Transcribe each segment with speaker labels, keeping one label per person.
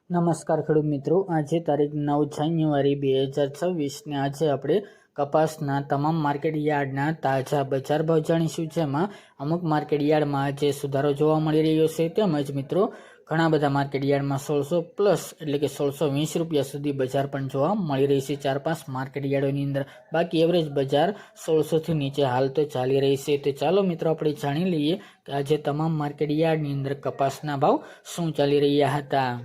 Speaker 1: નમસ્કાર ખેડૂત મિત્રો, આજે તારીખ 9 જાન્યુઆરી 2026 ને આજે આપણે કપાસના તમામ માર્કેટ યાર્ડના તાજા બજાર ભાવ જાણીશું, જેમાં અમુક માર્કેટ યાર્ડમાં આજે સુધારો જોવા મળી રહ્યો છે, તેમજ મિત્રો ઘણા બધા માર્કેટ યાર્ડમાં 1600+ એટલે કે 1620 રૂપિયા સુધી બજાર પણ જોવા મળી રહી છે 4-5 માર્કેટ યાર્ડોની અંદર. બાકી એવરેજ બજાર 1600થી નીચે હાલ તો ચાલી રહી છે. તો ચાલો મિત્રો આપણે જાણી લઈએ કે આજે તમામ માર્કેટ યાર્ડની અંદર કપાસના ભાવ શું ચાલી રહ્યા હતા.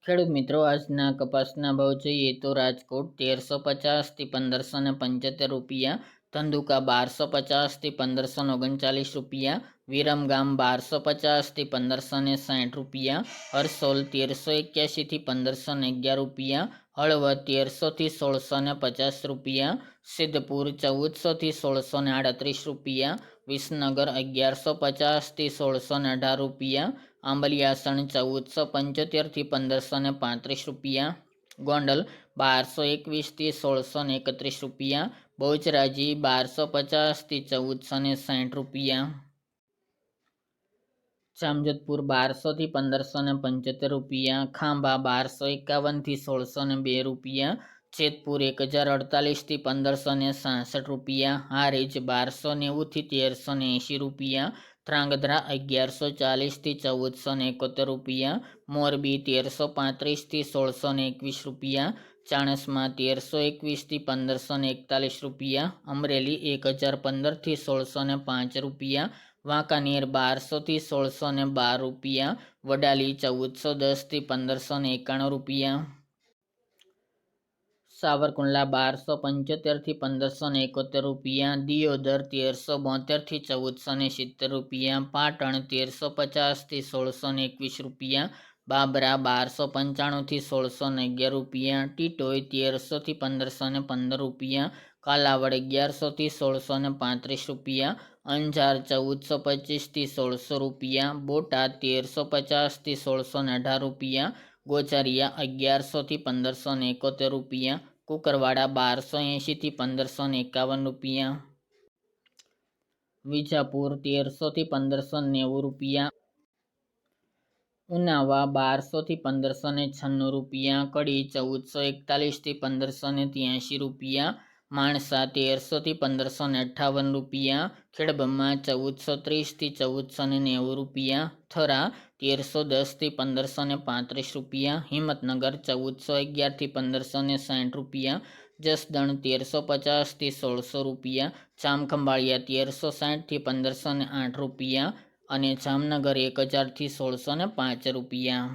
Speaker 1: ખેડૂત મિત્રો, આજના કપાસના ભાવ જોઈએ તો રાજકોટ 1350 થી 1575 રૂપિયા, ધંધુકા 1250 થી 1539 રૂપિયા, વિરમગામ 1250 થી 1560 રૂપિયા, હરસોલ 1381 થી 1511 રૂપિયા, હળવદ 1300 થી 1650 રૂપિયા, સિદ્ધપુર 1400 થી 1638 રૂપિયા, વિસનગર 1150 થી 1618 રૂપિયા, આંબલિયાસણ 1475 થી 1535 રૂપિયા, ગોંડલ 1221 થી 1631 રૂપિયા, બહુચરાજી 1250 થી 1460 રૂપિયા, જામજોધપુર 1200 થી 1575 રૂપિયા, ખાંભા 1251 થી 1602 રૂપિયા, જેતપુર 1048 થી 1566 રૂપિયા, હારીજ 1290 થી 1380 રૂપિયા, ધ્રાંગધ્રા 1140 થી 1471 રૂપિયા, મોરબી 1335 થી 1621 રૂપિયા, ચાણસ્મા 1321 થી 1541 રૂપિયા, અમરેલી 1015 થી 1605 રૂપિયા, વાંકાનેર 1200 થી 1612 રૂપિયા, વડાલી 1410 થી 1591 રૂપિયા, સાવરકુંડલા 1275 થી 1571 રૂપિયા, દિયોદર 1372 થી 1470 રૂપિયા, પાટણ 1350 થી 1621 રૂપિયા, બાબરા 1295 થી 1611 રૂપિયા, ટીટોઈ 1300 થી 1515 રૂપિયા, કાલાવડ 1100 થી 1635 રૂપિયા, અંજાર 1425 થી 1600 રૂપિયા, બોટાદ 1350 થી 1618 રૂપિયા, ગોચરિયા 1100 થી 1571 રૂપિયા, કુકરવાડા 1280 થી 1551 રૂપિયા, વિજાપુર 1300 થી 1590 રૂપિયા, ઉનાવા 1200 થી 1596 રૂપિયા, કડી 1441 થી 1583 રૂપિયા, માણસા 1300 થી 1558 રૂપિયા, ખેડબ્રહ્મા 1430 થી 1490 રૂપિયા, થરા 1310 થી 1535 રૂપિયા, હિંમતનગર 1411 થી 1560 રૂપિયા, જસદણ 1350 થી 1600 રૂપિયા, જામખંભાળિયા 1360 થી 1508 રૂપિયા અને જામનગર 1000 થી 1605 રૂપિયા.